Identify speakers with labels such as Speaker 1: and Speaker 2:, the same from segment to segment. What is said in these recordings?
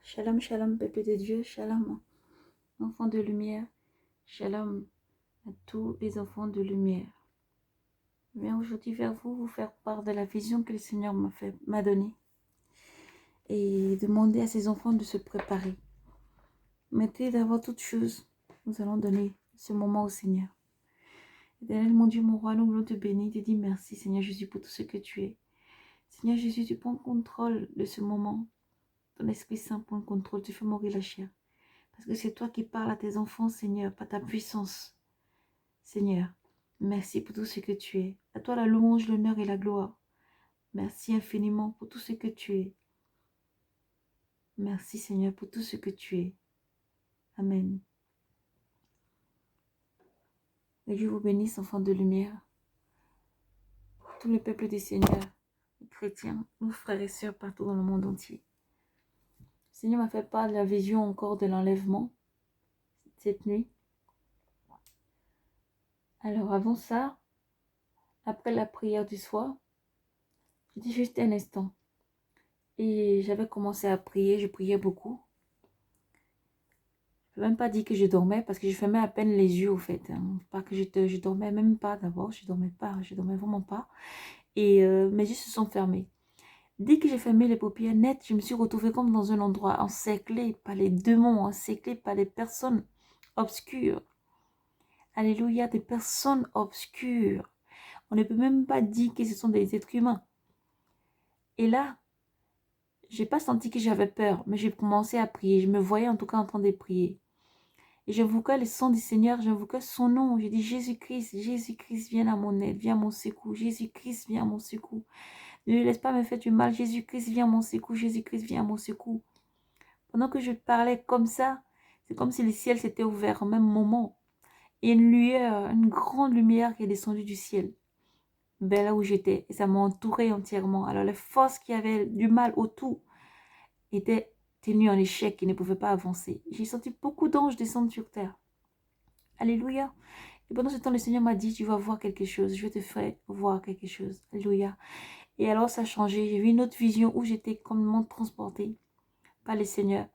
Speaker 1: Shalom, shalom, peuple de Dieu, shalom, enfants de lumière, shalom à tous les enfants de lumière. Je viens aujourd'hui vers vous, vous faire part de la vision que le Seigneur m'a donnée et demander à ses enfants de se préparer. Mettez d'abord toute chose, nous allons donner ce moment au Seigneur. Éternel, mon Dieu, mon roi, nous voulons te bénir, te dire merci, Seigneur Jésus, pour tout ce que tu es. Seigneur Jésus, tu prends contrôle de ce moment. Ton Esprit Saint prend le contrôle, tu fais mourir la chair. Parce que c'est toi qui parles à tes enfants, Seigneur, par ta puissance. Seigneur, merci pour tout ce que tu es. À toi la louange, l'honneur et la gloire. Merci infiniment pour tout ce que tu es. Merci, Seigneur, pour tout ce que tu es. Amen. Que Dieu vous bénisse, enfants de lumière. Tout le peuple du Seigneur, les chrétiens, nos frères et sœurs partout dans le monde entier. Le Seigneur m'a fait part de la vision encore de l'enlèvement cette nuit. Alors avant ça, après la prière du soir, j'ai dit juste un instant. Et j'avais commencé à prier, je priais beaucoup. Je ne peux même pas dire que je dormais parce que je fermais à peine les yeux au fait. Pas que je dormais même pas d'abord, je dormais vraiment pas. Et mes yeux se sont fermés. Dès que j'ai fermé les paupières nettes, je me suis retrouvée comme dans un endroit encerclé par les démons, encerclé par les personnes obscures. Alléluia, des personnes obscures. On ne peut même pas dire que ce sont des êtres humains. Et là, j'ai pas senti que j'avais peur, mais j'ai commencé à prier. Je me voyais en tout cas en train de prier. Et j'invoquais le sang du Seigneur, j'invoquais son nom. Je dis Jésus-Christ, Jésus-Christ, viens à mon aide, viens à mon secours. Jésus-Christ, viens à mon secours. Ne laisse pas me faire du mal. Jésus-Christ, viens à mon secours. Jésus-Christ, viens à mon secours. Pendant que je parlais comme ça, c'est comme si le ciel s'était ouvert au même moment. Et une lueur, une grande lumière qui est descendue du ciel vers là où j'étais. Et ça m'a entouré entièrement. Alors les forces qui avaient du mal autour étaient tenues en échec, qui ne pouvaient pas avancer. J'ai senti beaucoup d'anges descendre sur terre. Alléluia. Et pendant ce temps, le Seigneur m'a dit, tu vas voir quelque chose. Je vais te faire voir quelque chose. Alléluia. Et alors, ça a changé. J'ai vu une autre vision où j'étais complètement transportée par le Seigneur.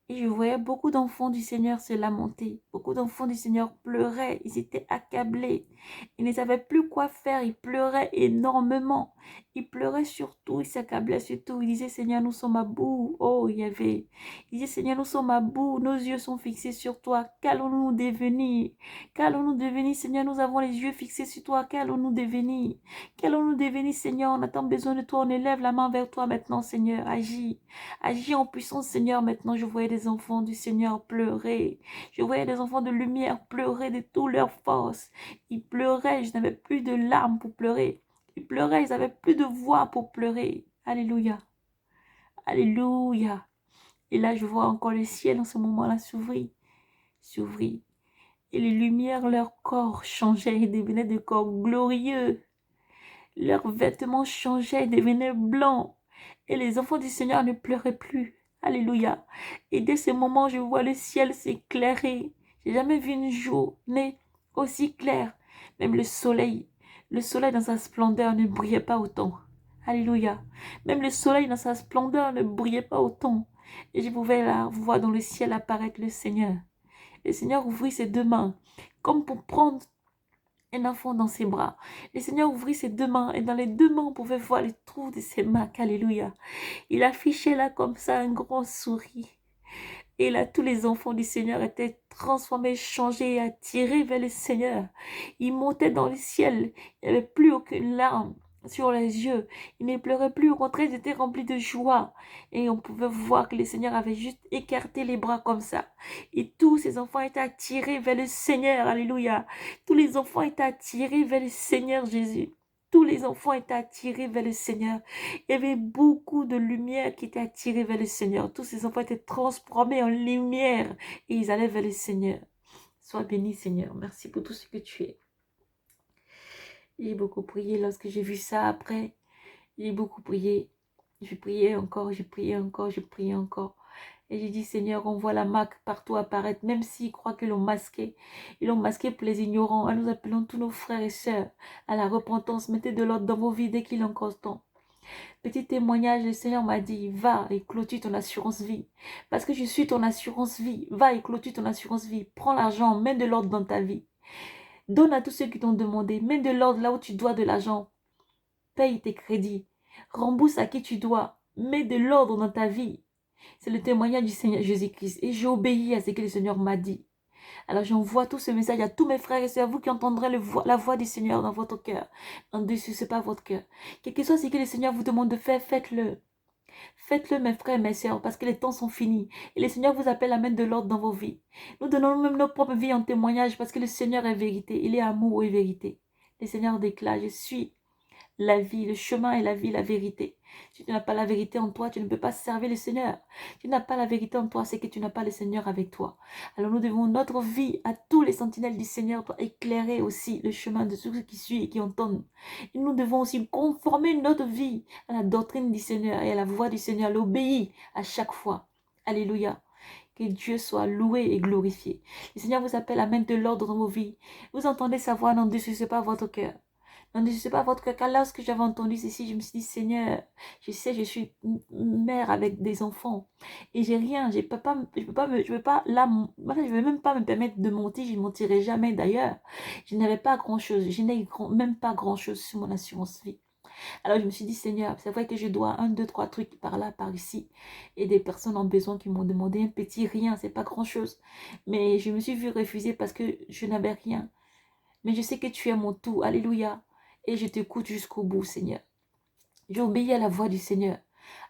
Speaker 1: Et je voyais beaucoup d'enfants du Seigneur se lamenter. Beaucoup d'enfants du Seigneur pleuraient. Ils étaient accablés. Ils ne savaient plus quoi faire. Ils pleuraient énormément. Ils pleuraient surtout. Ils s'accablaient surtout. Ils disaient, Seigneur, nous sommes à bout. Oh, il y avait. Ils disaient, Seigneur, nous sommes à bout. Nos yeux sont fixés sur toi. Qu'allons-nous devenir? Qu'allons-nous devenir, Seigneur? Nous avons les yeux fixés sur toi. Qu'allons-nous devenir? Qu'allons-nous devenir, Seigneur? On attend besoin de toi. On élève la main vers toi maintenant, Seigneur. Agis. Agis en puissance, Seigneur. Maintenant, je voyais des enfants du Seigneur pleurer. Je voyais des enfants de lumière pleurer de toutes leurs forces. Ils pleuraient, je n'avais plus de larmes pour pleurer. Ils pleuraient, ils n'avaient plus de voix pour pleurer. Alléluia. Alléluia. Et là, je vois encore le ciel en ce moment-là s'ouvrir. S'ouvrir. Et les lumières, leur corps changeaient et devenaient des corps glorieux. Leurs vêtements changeaient et devenaient blancs. Et les enfants du Seigneur ne pleuraient plus. Alléluia. Et dès ce moment, je vois le ciel s'éclairer. J'ai jamais vu une journée aussi claire. Même le soleil dans sa splendeur ne brillait pas autant. Alléluia. Même le soleil dans sa splendeur ne brillait pas autant. Et je pouvais là voir dans le ciel apparaître le Seigneur. Le Seigneur ouvrit ses deux mains, comme pour prendre un enfant dans ses bras. Le Seigneur ouvrit ses deux mains, et dans les deux mains, on pouvait voir les trous de ses mains. Alléluia. Il affichait là comme ça un grand sourire. Et là, tous les enfants du Seigneur étaient transformés, changés et attirés vers le Seigneur. Ils montaient dans le ciel. Il n'y avait plus aucune larme sur les yeux. Ils ne pleuraient plus. Au contraire, ils étaient remplis de joie. Et on pouvait voir que le Seigneur avait juste écarté les bras comme ça. Et tous ces enfants étaient attirés vers le Seigneur. Alléluia. Tous les enfants étaient attirés vers le Seigneur Jésus. Tous les enfants étaient attirés vers le Seigneur. Il y avait beaucoup de lumière qui était attirée vers le Seigneur. Tous ces enfants étaient transformés en lumière et ils allaient vers le Seigneur. Sois béni, Seigneur. Merci pour tout ce que tu es. J'ai beaucoup prié lorsque j'ai vu ça après. J'ai beaucoup prié. Je priais encore, je priais encore, je priais encore. Et j'ai dit, Seigneur, on voit la marque partout apparaître, même s'ils croient qu'ils l'ont masqué. Ils l'ont masqué pour les ignorants. Alors nous appelons tous nos frères et sœurs à la repentance. Mettez de l'ordre dans vos vies dès qu'il est encore temps. Petit témoignage, le Seigneur m'a dit, va et clôture ton assurance vie. Parce que je suis ton assurance vie. Va et clôture ton assurance vie. Prends l'argent, mets de l'ordre dans ta vie. Donne à tous ceux qui t'ont demandé. Mets de l'ordre là où tu dois de l'argent. Paye tes crédits. Rembourse à qui tu dois. Mets de l'ordre dans ta vie. C'est le témoignage du Seigneur Jésus-Christ. Et j'ai obéi à ce que le Seigneur m'a dit. Alors j'envoie tout ce message à tous mes frères et sœurs, vous qui entendrez la voix du Seigneur dans votre cœur. En dessus, ce n'est pas votre cœur. Quel que soit ce que le Seigneur vous demande de faire, faites-le. Faites-le, mes frères et mes sœurs, parce que les temps sont finis. Et le Seigneur vous appelle à mettre de l'ordre dans vos vies. Nous donnons même nos propres vies en témoignage, parce que le Seigneur est vérité. Il est amour et vérité. Le Seigneur déclare, je suis la vie, le chemin et la vie, la vérité. Si tu n'as pas la vérité en toi, tu ne peux pas servir le Seigneur. Si tu n'as pas la vérité en toi, c'est que tu n'as pas le Seigneur avec toi. Alors nous devons notre vie à tous les sentinelles du Seigneur pour éclairer aussi le chemin de ceux qui suivent et qui entendent. Et nous devons aussi conformer notre vie à la doctrine du Seigneur et à la voix du Seigneur, l'obéir à chaque fois. Alléluia. Que Dieu soit loué et glorifié. Le Seigneur vous appelle à mettre de l'ordre dans vos vies. Vous entendez sa voix, n'en déçuez pas votre cœur. Ne sais pas votre cœur, car lorsque j'avais entendu ceci, je me suis dit, Seigneur, je sais, je suis mère avec des enfants et j'ai rien, je peux pas, là, je vais même pas me permettre de mentir, je ne mentirai jamais d'ailleurs. Je n'avais pas grand-chose, je n'ai même pas grand-chose sur mon assurance vie. Alors je me suis dit, Seigneur, c'est vrai que je dois 1, 2, 3 trucs par là, par ici, et des personnes en besoin qui m'ont demandé un petit rien, c'est pas grand-chose, mais je me suis vu refuser parce que je n'avais rien. Mais je sais que tu es mon tout, alléluia. Et je t'écoute jusqu'au bout, Seigneur. J'ai obéi à la voix du Seigneur.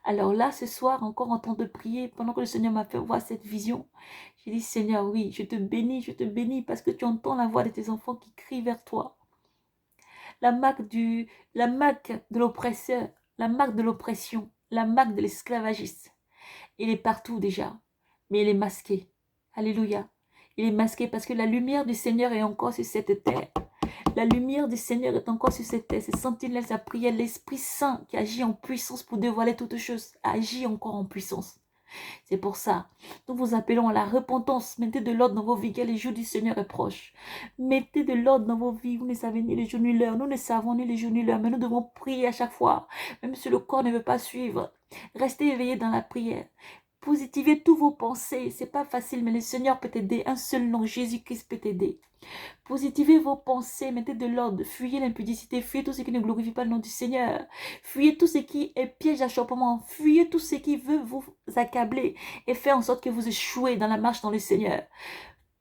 Speaker 1: Alors là, ce soir, encore en temps de prier, pendant que le Seigneur m'a fait voir cette vision, j'ai dit, Seigneur, oui, je te bénis parce que tu entends la voix de tes enfants qui crient vers toi. La marque de l'oppresseur, la marque de l'oppression, la marque de l'esclavagiste. Il est partout déjà, mais il est masqué. Alléluia. Il est masqué parce que la lumière du Seigneur est encore sur cette terre. La lumière du Seigneur est encore sur cette terre. C'est sentinelle, sa prière, l'Esprit Saint qui agit en puissance pour dévoiler toutes choses, agit encore en puissance. C'est pour ça, nous vous appelons à la repentance. Mettez de l'ordre dans vos vies, car le jour du Seigneur est proche. Mettez de l'ordre dans vos vies. Vous ne savez ni le jour ni l'heure. Nous ne savons ni le jour ni l'heure, mais nous devons prier à chaque fois, même si le corps ne veut pas suivre. Restez éveillés dans la prière. Positivez tous vos pensées. C'est pas facile, mais le Seigneur peut t'aider. Un seul nom, Jésus-Christ peut t'aider. Positivez vos pensées, mettez de l'ordre, fuyez l'impudicité, fuyez tout ce qui ne glorifie pas le nom du Seigneur. Fuyez tout ce qui est piège d'achoppement, fuyez tout ce qui veut vous accabler et faire en sorte que vous échouez dans la marche dans le Seigneur.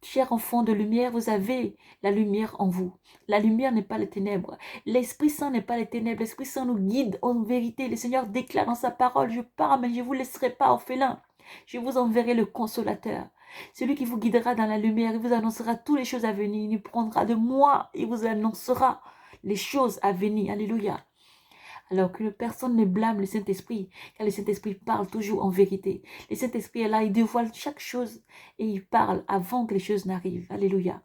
Speaker 1: Chers enfants de lumière, vous avez la lumière en vous. La lumière n'est pas les ténèbres. L'Esprit Saint n'est pas les ténèbres. L'Esprit Saint nous guide en vérité. Le Seigneur déclare dans sa parole, je pars, mais je ne vous laisserai pas orphelins. Je vous enverrai le consolateur. Celui qui vous guidera dans la lumière, il vous annoncera toutes les choses à venir. Il prendra de moi, il vous annoncera les choses à venir. Alléluia. Alors que personne ne blâme le Saint-Esprit, car le Saint-Esprit parle toujours en vérité. Le Saint-Esprit est là, il dévoile chaque chose et il parle avant que les choses n'arrivent. Alléluia.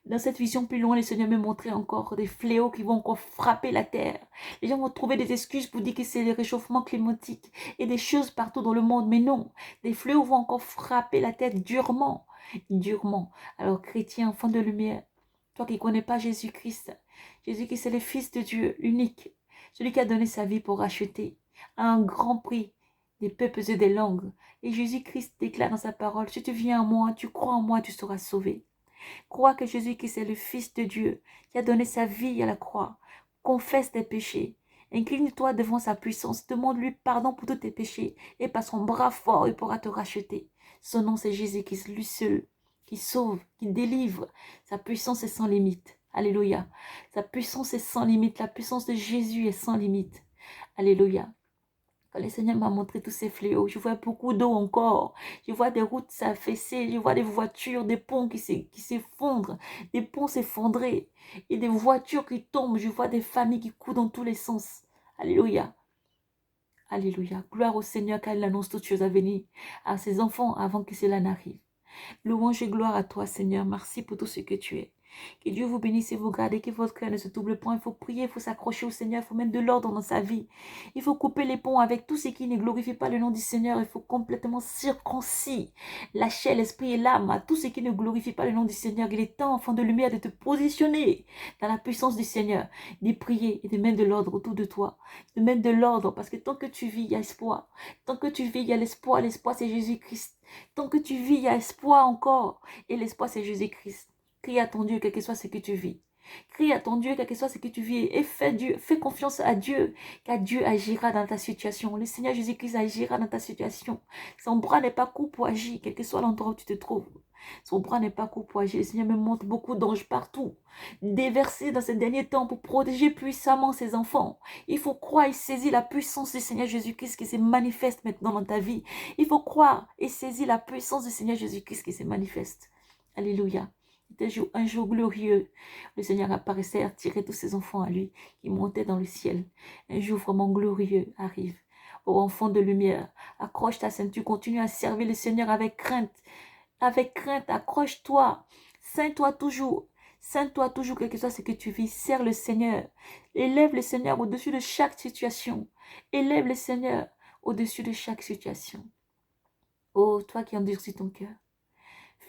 Speaker 1: Dans cette vision plus loin, le Seigneur me montrait encore des fléaux qui vont encore frapper la terre. Les gens vont trouver des excuses pour dire que c'est le réchauffement climatique et des choses partout dans le monde. Mais non, des fléaux vont encore frapper la terre durement, durement. Alors chrétien, enfant de lumière, toi qui ne connais pas Jésus-Christ, Jésus-Christ est le Fils de Dieu, l'unique, celui qui a donné sa vie pour racheter à un grand prix des peuples et des langues. Et Jésus-Christ déclare dans sa parole, si tu viens à moi, tu crois en moi, tu seras sauvé. Crois que Jésus-Christ est le Fils de Dieu qui a donné sa vie à la croix. Confesse tes péchés. Incline-toi devant sa puissance. Demande-lui pardon pour tous tes péchés. Et par son bras fort, il pourra te racheter. Son nom, c'est Jésus-Christ, lui seul, qui sauve, qui délivre. Sa puissance est sans limite. Alléluia. Sa puissance est sans limite. La puissance de Jésus est sans limite. Alléluia. Quand le Seigneur m'a montré tous ces fléaux, je vois beaucoup d'eau encore. Je vois des routes s'affaisser, je vois des voitures, des ponts qui s'effondrent, des ponts s'effondrer et des voitures qui tombent. Je vois des familles qui courent dans tous les sens. Alléluia. Alléluia. Gloire au Seigneur car il annonce toutes choses à venir à ses enfants avant que cela n'arrive. Louange et gloire à toi, Seigneur. Merci pour tout ce que tu es. Que Dieu vous bénisse et vous garde et que votre cœur ne se double point. Il faut prier, il faut s'accrocher au Seigneur, il faut mettre de l'ordre dans sa vie. Il faut couper les ponts avec tout ce qui ne glorifie pas le nom du Seigneur. Il faut complètement circoncis la chair, l'esprit et l'âme à tout ce qui ne glorifie pas le nom du Seigneur. Il est temps, enfant de lumière, de te positionner dans la puissance du Seigneur, d'y prier et de mettre de l'ordre autour de toi. De mettre de l'ordre parce que tant que tu vis, il y a espoir. Tant que tu vis, il y a l'espoir. L'espoir, c'est Jésus-Christ. Tant que tu vis, il y a espoir encore. Et l'espoir, c'est Jésus-Christ. Crie à ton Dieu, quel que soit ce que tu vis. Crie à ton Dieu, quel que soit ce que tu vis. Et fais confiance à Dieu, car Dieu agira dans ta situation. Le Seigneur Jésus-Christ agira dans ta situation. Son bras n'est pas court pour agir, quel que soit l'endroit où tu te trouves. Son bras n'est pas court pour agir. Le Seigneur me montre beaucoup d'anges partout, déversés dans ces derniers temps pour protéger puissamment ses enfants. Il faut croire et saisir la puissance du Seigneur Jésus-Christ qui se manifeste maintenant dans ta vie. Il faut croire et saisir la puissance du Seigneur Jésus-Christ qui se manifeste. Alléluia. C'était un jour glorieux. Le Seigneur apparaissait, attirait tous ses enfants à lui, qui montaient dans le ciel. Un jour vraiment glorieux arrive. Ô enfant de lumière, accroche ta ceinture, continue à servir le Seigneur avec crainte. Avec crainte, accroche-toi. Sains-toi toujours. Sains-toi toujours, quel que soit ce que tu vis. Serre le Seigneur. Élève le Seigneur au-dessus de chaque situation. Élève le Seigneur au-dessus de chaque situation. Oh, toi qui endurcis ton cœur.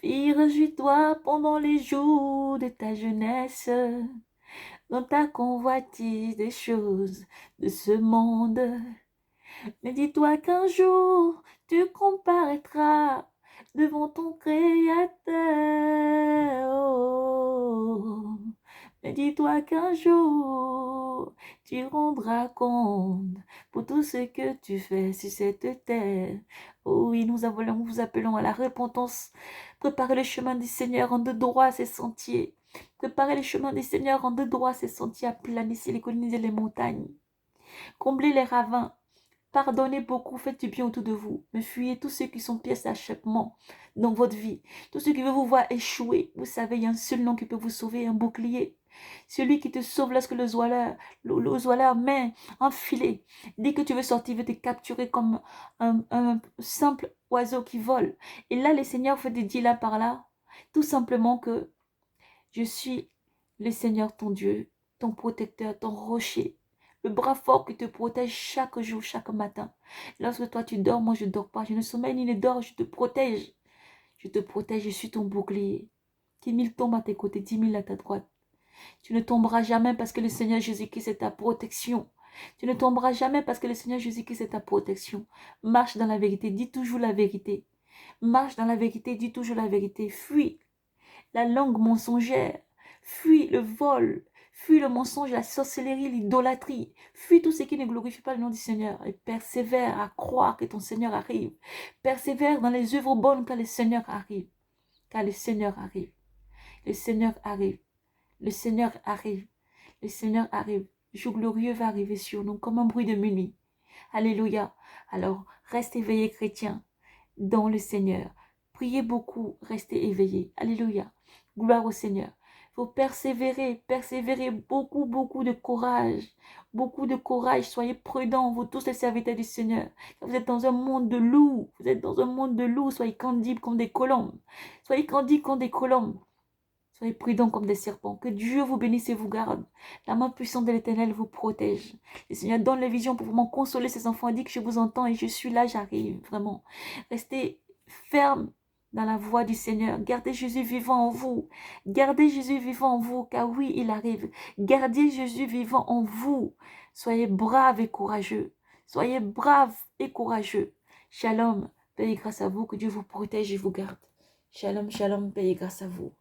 Speaker 1: Fille, réjouis-toi pendant les jours de ta jeunesse, dans ta convoitise des choses de ce monde. Mais dis-toi qu'un jour, tu comparaîtras devant ton Créateur. Oh. Mais dis-toi qu'un jour, tu rendras compte pour tout ce que tu fais sur cette terre. Oh oui, nous vous appelons à la repentance. Préparez le chemin du Seigneur, rendez droit ses sentiers. Préparez le chemin du Seigneur, rendez droit ses sentiers, aplanissez les collines et les montagnes. Comblez les ravins. Pardonnez beaucoup, faites du bien autour de vous. Mais fuyez tous ceux qui sont pièces d'achoppement dans votre vie. Tous ceux qui veulent vous voir échouer. Vous savez, il y a un seul nom qui peut vous sauver, un bouclier. Celui qui te sauve lorsque le zoileur met un filet. Dès que tu veux sortir, il veut te capturer comme un simple oiseau qui vole. Et là, le Seigneur fait te dire là par là, tout simplement que je suis le Seigneur ton Dieu, ton protecteur, ton rocher. Le bras fort qui te protège chaque jour, chaque matin. Lorsque toi tu dors, moi je ne dors pas. Je ne sommeille ni ne dors, je te protège. Je te protège, je suis ton bouclier. 10 000 tombent à tes côtés, 10 000 à ta droite. Tu ne tomberas jamais parce que le Seigneur Jésus-Christ est ta protection. Tu ne tomberas jamais parce que le Seigneur Jésus-Christ est ta protection. Marche dans la vérité, dis toujours la vérité. Marche dans la vérité, dis toujours la vérité. Fuis la langue mensongère. Fuis le vol. Fuis le mensonge, la sorcellerie, l'idolâtrie. Fuis tout ce qui ne glorifie pas le nom du Seigneur. Et persévère à croire que ton Seigneur arrive. Persévère dans les œuvres bonnes car le Seigneur arrive. Car le Seigneur arrive. Le Seigneur arrive. Le Seigneur arrive. Le Seigneur arrive. Le jour glorieux va arriver sur nous comme un bruit de minuit. Alléluia. Alors, reste éveillé, chrétien, dans le Seigneur. Priez beaucoup, restez éveillés. Alléluia. Gloire au Seigneur. Il faut persévérer, persévérer, beaucoup de courage. Beaucoup de courage. Soyez prudents, vous tous les serviteurs du Seigneur. Vous êtes dans un monde de loups. Vous êtes dans un monde de loups. Soyez candides comme des colombes. Soyez candides comme des colombes. Soyez prudents comme des serpents. Que Dieu vous bénisse et vous garde. La main puissante de l'Éternel vous protège. Le Seigneur donne les visions pour vraiment consoler ses enfants. Il dit que je vous entends et je suis là, j'arrive. Vraiment. Restez ferme dans la voie du Seigneur. Gardez Jésus vivant en vous. Gardez Jésus vivant en vous, car oui, il arrive. Gardez Jésus vivant en vous. Soyez braves et courageux. Soyez braves et courageux. Shalom. Paix et grâce à vous. Que Dieu vous protège et vous garde. Shalom, shalom. Paix et grâce à vous.